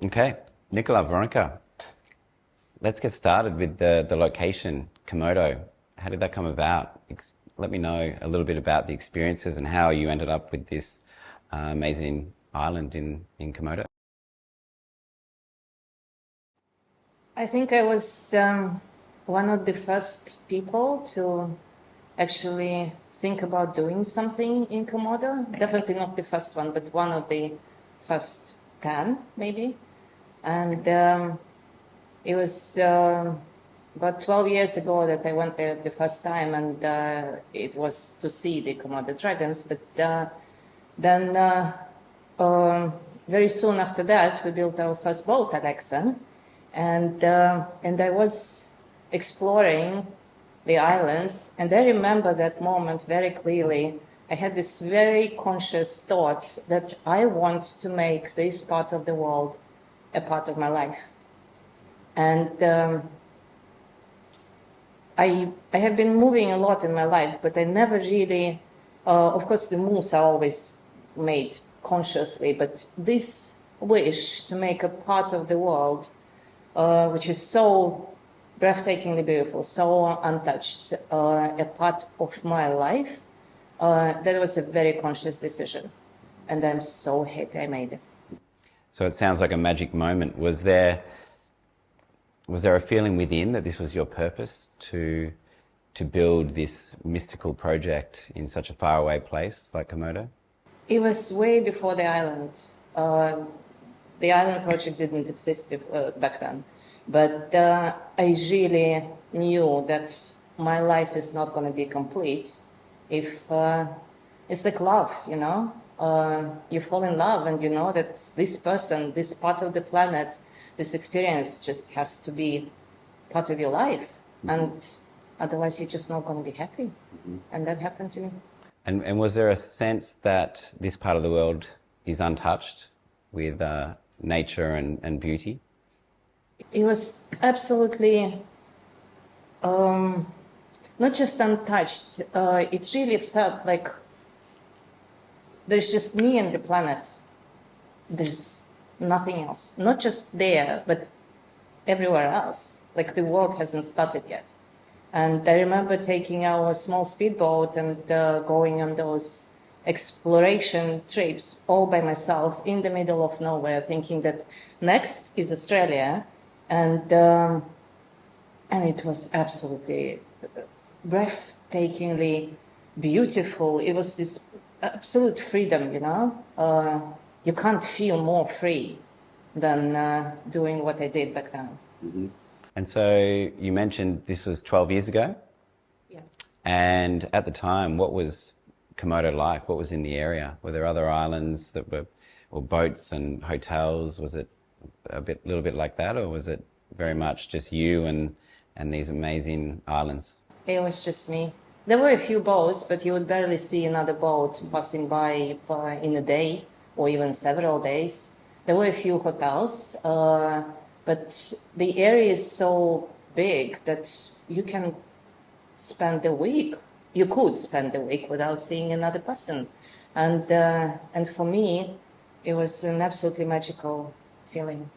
Okay, Nikola, Veronika, let's get started with the location, Komodo. How did that come about? Let me know a little bit about the experiences and how you ended up with this amazing island in Komodo. I think I was one of the first people to actually think about doing something in Komodo. Definitely not the first one, but one of the first 10, maybe. And it was about 12 years ago that I went there the first time, and it was to see the Komodo dragons. But then very soon after that, we built our first boat, Alexa, and I was exploring the islands, and I remember that moment very clearly. I had this very conscious thought that I want to make this part of the world a part of my life. And I have been moving a lot in my life, but I never really, of course the moves are always made consciously, but this wish to make a part of the world which is so breathtakingly beautiful, so untouched, a part of my life, that was a very conscious decision. And I'm so happy I made it. So it sounds like a magic moment. Was there a feeling within that this was your purpose to build this mystical project in such a faraway place like Komodo? It was way before the island. The island project didn't exist back then. But I really knew that my life is not going to be complete if it's like love, you know? You fall in love and you know that this person, this part of the planet, this experience just has to be part of your life. Mm-hmm. And otherwise you're just not going to be happy. Mm-hmm. And that happened to me. And was there a sense that this part of the world is untouched with nature and beauty? It was absolutely not just untouched. It really felt like there's just me and the planet. There's nothing else. Not just there, but everywhere else. Like the world hasn't started yet. And I remember taking our small speedboat and going on those exploration trips all by myself in the middle of nowhere, thinking that next is Australia. And it was absolutely breathtakingly beautiful. It was this absolute freedom, you know. You can't feel more free than doing what I did back then. Mm-hmm. And so you mentioned this was 12 years ago? Yeah. And at the time, what was Komodo like? What was in the area? Were there other islands that were, or boats and hotels? Was it little bit like that, or was it very much just you and these amazing islands? It was just me. There were a few boats, but you would barely see another boat passing by in a day or even several days. There were a few hotels, but the area is so big that you can spend a week. You could spend a week without seeing another person. And for me, it was an absolutely magical feeling.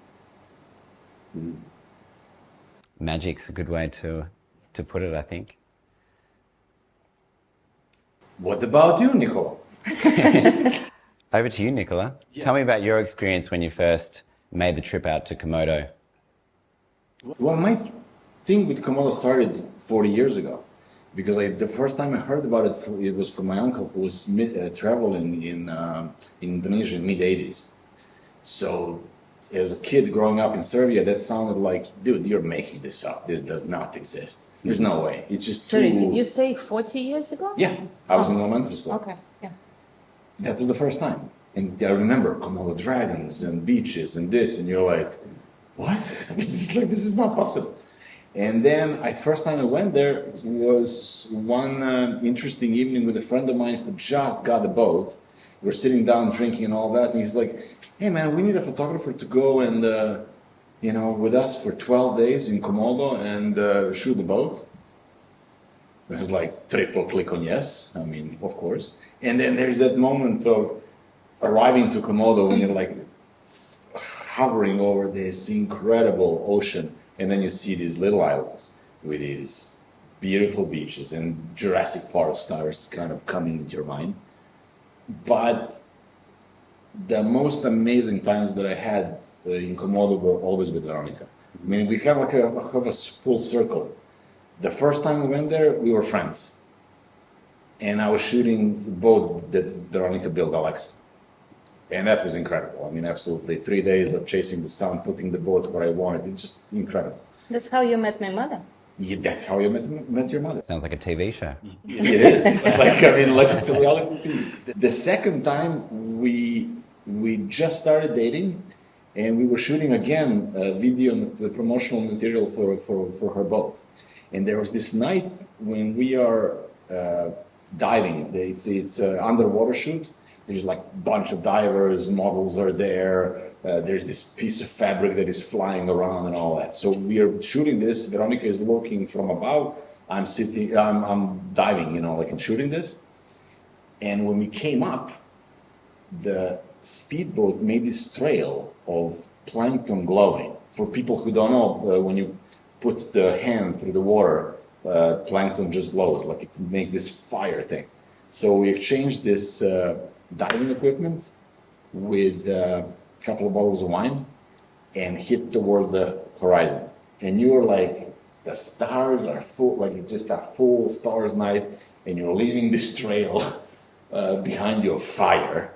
Magic's a good way to put it, I think. What about you, Nikola? Over to you, Nikola. Yeah. Tell me about your experience when you first made the trip out to Komodo. Well, my thing with Komodo started 40 years ago, because the first time I heard about it, it was from my uncle who was traveling in Indonesia in mid-80s. So as a kid growing up in Serbia, that sounded like, dude, you're making this up. This does not exist. There's no way. It's just Sorry, did you say 40 years ago? Yeah, I was in elementary school. Okay, yeah. That was the first time. And I remember Komodo dragons and beaches and this, and you're like, what? This is not possible. And then first time I went there was one interesting evening with a friend of mine who just got a boat. We're sitting down drinking and all that, and he's like, hey man, we need a photographer to go and with us for 12 days in Komodo and shoot the boat. It was like triple click on yes. I mean, of course. And then there's that moment of arriving to Komodo when you're like, hovering over this incredible ocean, and then you see these little islands with these beautiful beaches, and Jurassic Park starts kind of coming into your mind. But the most amazing times that I had in Komodo were always with Veronika. I mean, we have have a full circle. The first time we went there, we were friends. And I was shooting the boat that Veronika built, Alexa. And that was incredible. I mean, absolutely. 3 days of chasing the sun, putting the boat where I wanted. It's just incredible. That's how you met my mother. Yeah, that's how you met your mother. Sounds like a TV show. It is. It's like, I mean, like it's a reality TV. The second time we just started dating, and we were shooting again a video, the promotional material for her boat. And there was this night when we are diving. It's an underwater shoot. There's like a bunch of divers, models are there. There's this piece of fabric that is flying around and all that. So we are shooting this. Veronika is looking from above. I'm sitting, I'm diving, you know, like I'm shooting this. And when we came up, the speedboat made this trail of plankton glowing. For people who don't know, when you put the hand through the water, plankton just glows, like it makes this fire thing. So we exchanged this diving equipment with a couple of bottles of wine and hit towards the horizon. And you were like, the stars are full, like it's just a full stars night, and you're leaving this trail behind your fire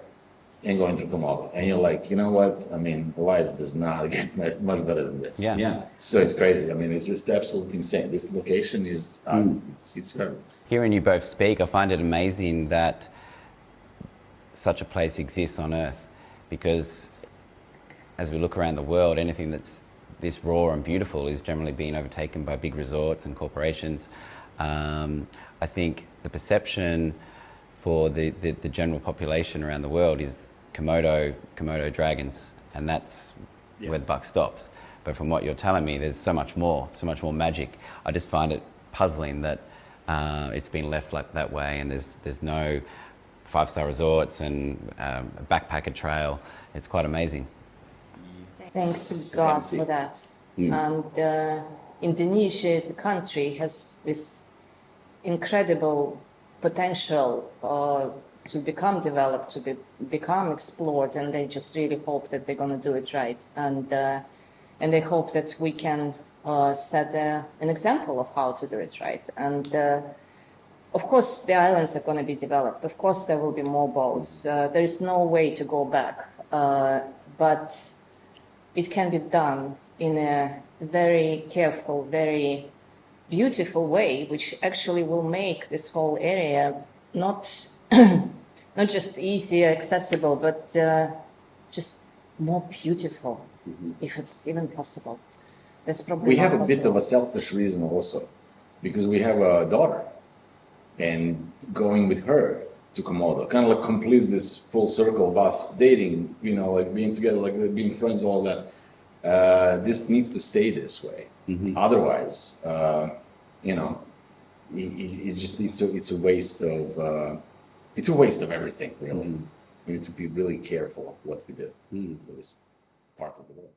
and going to Komodo. And you're like, you know what? I mean, life does not get much better than this. Yeah. So it's crazy. I mean, it's just absolutely insane. This location is, it's incredible. Hearing you both speak, I find it amazing that such a place exists on Earth, because as we look around the world, anything that's this raw and beautiful is generally being overtaken by big resorts and corporations. I think the perception for the general population around the world is Komodo dragons, and that's where the buck stops. But from what you're telling me, there's so much more magic. I just find it puzzling that it's been left like that way, and there's no 5-star resorts and a backpacker trail. It's quite amazing. Thanks to God for that. And Indonesia as a country has this incredible potential to become developed, to become explored, and they just really hope that they're going to do it right. And they hope that we can set an example of how to do it right. And of course, the islands are going to be developed. Of course, there will be more boats. There is no way to go back. But it can be done in a very careful, very beautiful way, which actually will make this whole area not just easier, accessible, but just more beautiful, if it's even possible. That's probably we have possible. A bit of a selfish reason also, because we have a daughter, and going with her to Komodo kind of like completes this full circle of us dating, you know, like being together, like being friends, all that. This needs to stay this way. Otherwise, you know, it's a waste of everything, really. We need to be really careful what we do with this part of the world.